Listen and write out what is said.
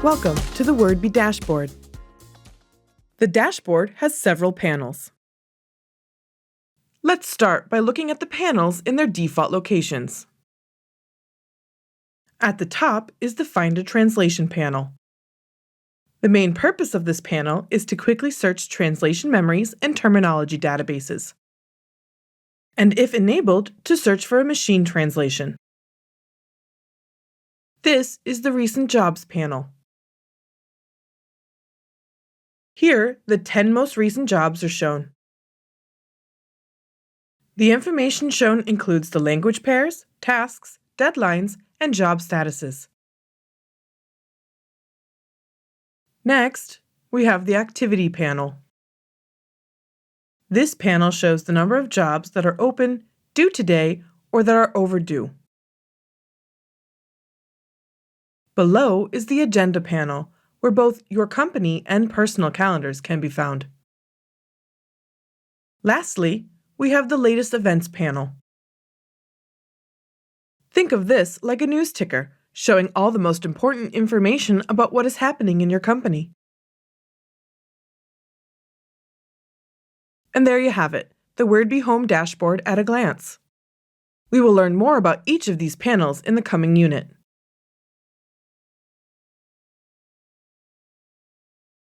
Welcome to the Wordbee dashboard. The dashboard has several panels. Let's start by looking at the panels in their default locations. At the top is the Find a Translation panel. The main purpose of this panel is to quickly search translation memories and terminology databases, and if enabled, to search for a machine translation. This is the Recent Jobs panel. Here, the 10 most recent jobs are shown. The information shown includes the language pairs, tasks, deadlines, and job statuses. Next, we have the Activity panel. This panel shows the number of jobs that are open, due today, or that are overdue. Below is the Agenda panel, where both your company and personal calendars can be found. Lastly, we have the Latest Events panel. Think of this like a news ticker, showing all the most important information about what is happening in your company. And there you have it, the Wordbee Home dashboard at a glance. We will learn more about each of these panels in the coming unit.